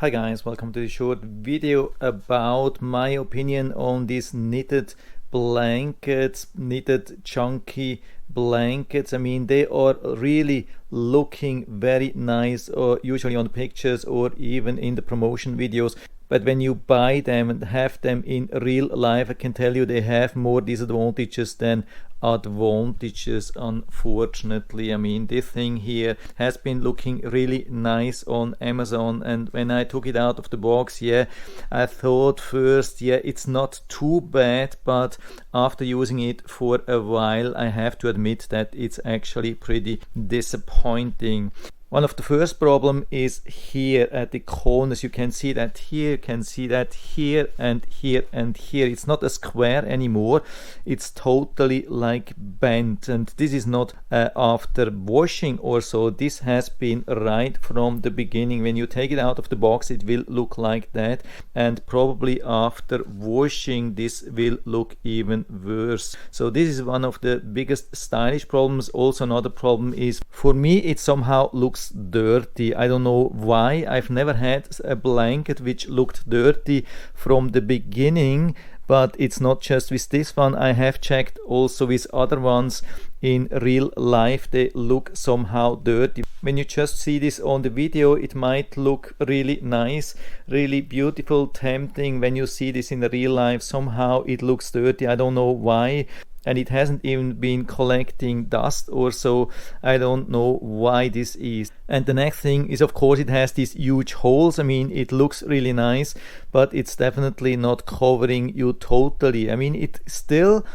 Hi guys, welcome to the short video about my opinion on these knitted blankets, knitted chunky blankets. I mean, they are really looking very nice, or usually on pictures or even in the promotion videos. But when you buy them and have them in real life, I can tell you they have more disadvantages than advantages, unfortunately. I mean, this thing here has been looking really nice on Amazon, and when I took it out of the box, I thought first, it's not too bad, but after using it for a while, I have to admit that it's actually pretty disappointing. One of the first problem is here at the corners. You can see that here, you can see that here and here and here. It's not a square anymore. It's totally like bent, and this is not after washing or so. This has been right from the beginning. When you take it out of the box, it will look like that, and probably after washing this will look even worse. So this is one of the biggest stylish problems. Also another problem is, for me, it somehow looks dirty. I don't know why. I've never had a blanket which looked dirty from the beginning, but it's not just with this one. I have checked also with other ones in real life. They look somehow dirty. When you just see this on the video, it might look really nice, really beautiful, tempting. When you see this in the real life, somehow it looks dirty. I don't know why. And it hasn't even been collecting dust or so. I don't know why this is. And the next thing is, of course, it has these huge holes. I mean, it looks really nice, but it's definitely not covering you totally. I mean, it still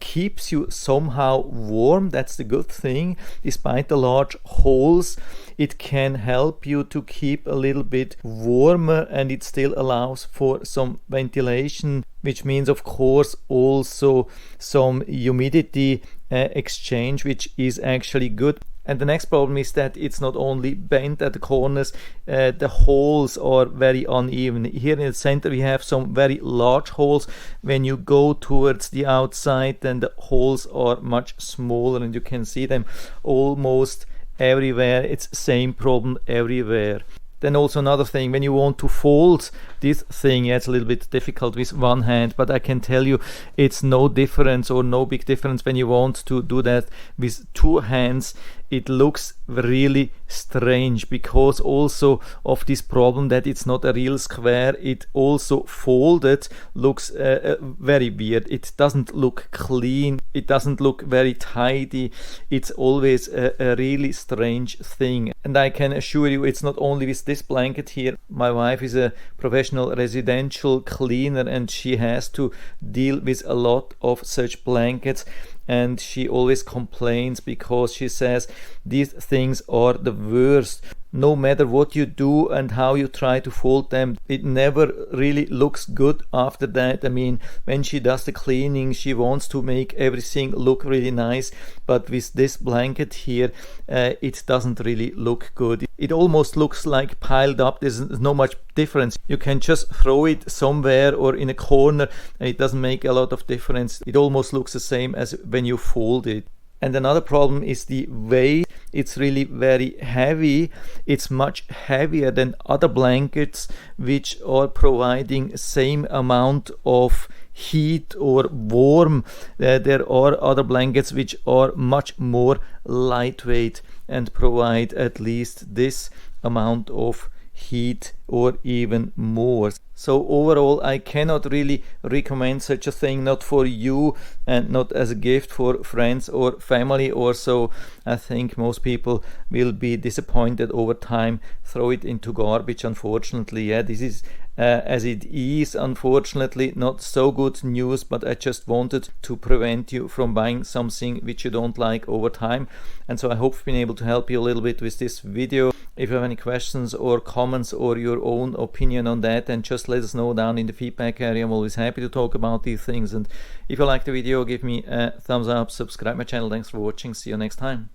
keeps you somehow warm. That's the good thing. Despite the large holes, it can help you to keep a little bit warmer, and it still allows for some ventilation, which means, of course, also some humidity exchange, which is actually good. And the next problem is that it's not only bent at the corners, the holes are very uneven. Here in the center we have some very large holes. When you go towards the outside, then the holes are much smaller, and you can see them almost everywhere. It's same problem everywhere. Then also another thing, when you want to fold this thing, it's a little bit difficult with one hand, but I can tell you it's no difference or no big difference when you want to do that with two hands. It looks really strange because also of this problem that it's not a real square. It also folded looks very weird. It doesn't look clean. It doesn't look very tidy. It's always a really strange thing. And I can assure you it's not only with this blanket here. My wife is a professional residential cleaner, and she has to deal with a lot of such blankets, and she always complains because she says these things are the worst. No matter what you do and how you try to fold them, it never really looks good after that. I mean, when she does the cleaning, she wants to make everything look really nice, but with this blanket here, it doesn't really look good. It almost looks like piled up. There's no much difference. You can just throw it somewhere or in a corner, and it doesn't make a lot of difference. It almost looks the same as when you fold it. And another problem is the weight. It's really very heavy. It's much heavier than other blankets which are providing same amount of heat or warm. There are other blankets which are much more lightweight and provide at least this amount of heat or even more. So overall, I cannot really recommend such a thing, not for you and not as a gift for friends or family or so. I think most people will be disappointed over time, throw it into garbage, unfortunately. This is as it is, unfortunately, not so good news, but I just wanted to prevent you from buying something which you don't like over time. And so I hope I've been able to help you a little bit with this video. If you have any questions or comments or your own opinion on that, then just let us know down in the feedback area. I'm always happy to talk about these things. And if you like the video, give me a thumbs up, subscribe my channel. Thanks for watching. See you next time.